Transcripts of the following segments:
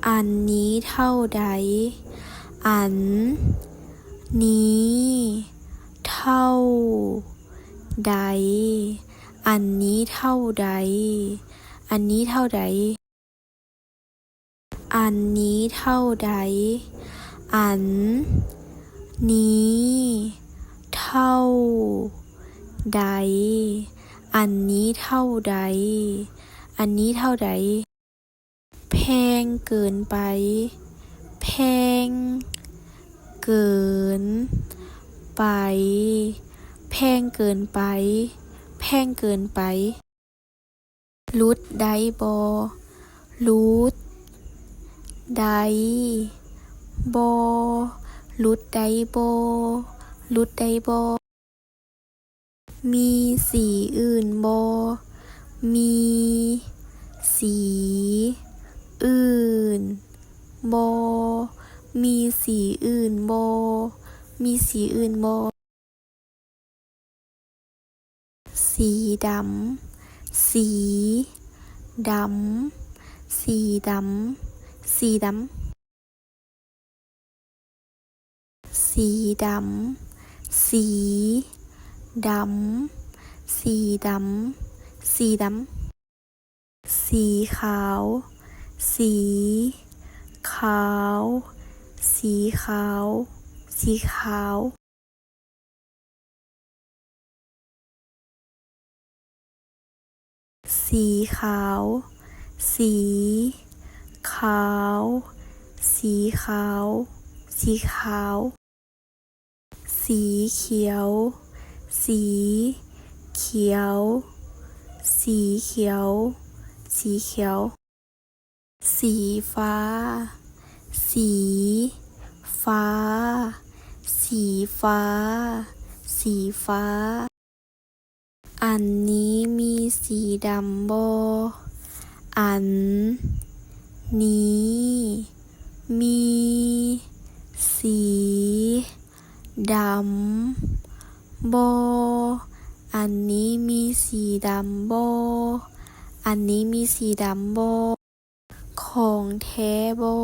อันนี้เท่าใดอันนี้เท่าใดอันนี้เท่าใดอันนี้เท่าใดอันนี้เท่าใดอันนี้เท่าใดอันนี้เท่าใดอันนี้เท่าใดแพงเกินไปแพงเกินไปแพงเกินไปแพงเกินไปรุดได้บ่รุดได้บ่รุดได้บ่รุดได้บ่มีสีอื่นบ่มีสีอื่นบ่มีสีอื่นบ่มีสีอื่นบ่สีดำสีดำสีดำสีดำสีดำสีดำสีดำสีดำสีขาวสีขาวสีขาวสีขาวสีขาวสีขาวสีขาวสีขาวสีเขียวสีเขียวสีเขียวสีเขียวสีฟ้าสีฟ้าสีฟ้าสีฟ้าอันนี้มีสีดำบ่อันนี้มีสีดำบ่อันนี้มีสีดำบ่อันนี้มีสีดำบ่ของแท้บ่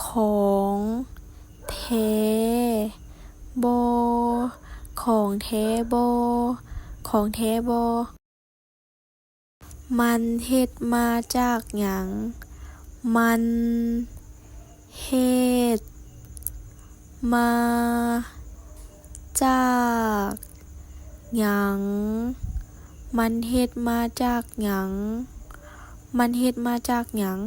ของแท้บ่ของแท้บ่ของแท้บ่มันเฮ็ดมาจากหยังมันเฮ็ดมาจากหยังมันเฮ็ดมาจากหยังมันเฮ็ดมาจากหยัง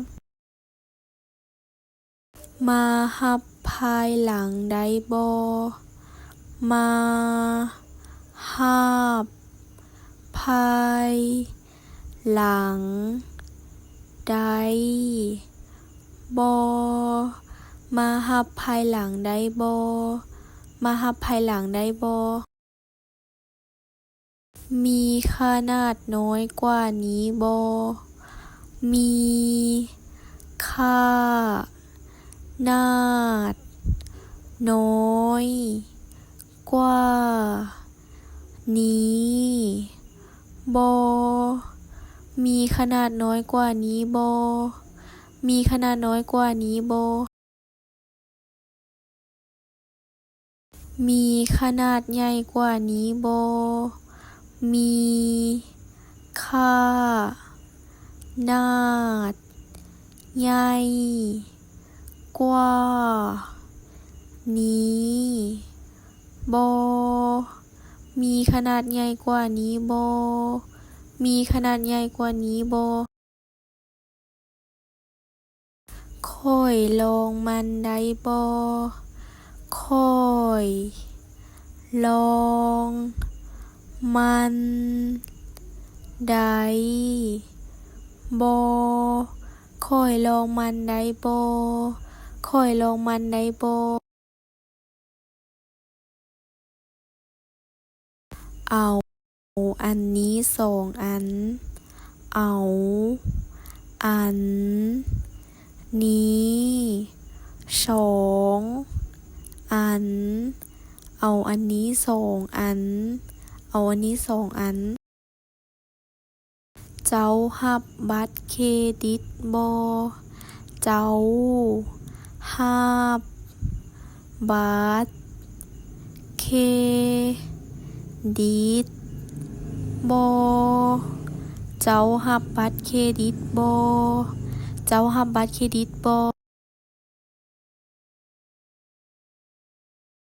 มารับภายหลังได้บ่มารับภายหลังได้บ่มารับภายหลังได้บ่มารับภายหลังได้บ่มีขนาดน้อยกว่านี้บ่มีขนาดน้อยกว่านี้บ่มีขนาดน้อยกว่านี้บ่มีขนาดน้อยกว่านี้บ่มีขนาดใหญ่กว่านี้บ่มีขนาดใหญ่กว่านี้บ่มีขนาดใหญ่กว่านี้บ่มีขนาดใหญ่กว่านี้บ่ค่อยลองมันได้บ่ค่อยลองมันได้บ่ค่อยลองมันได้บ่ค่อยลองมันได้บ่เอาอันนี้2อันเอาอันนี้2อันเอาอันนี้2อันเอาอันนี้2อันเจ้ารับบัตรเครดิตบ่ เจ้าฮับบัตรเครดิตบ่เจ้าฮับบัตรเครดิตบ่เจ้าฮับบัตรเครดิตบ่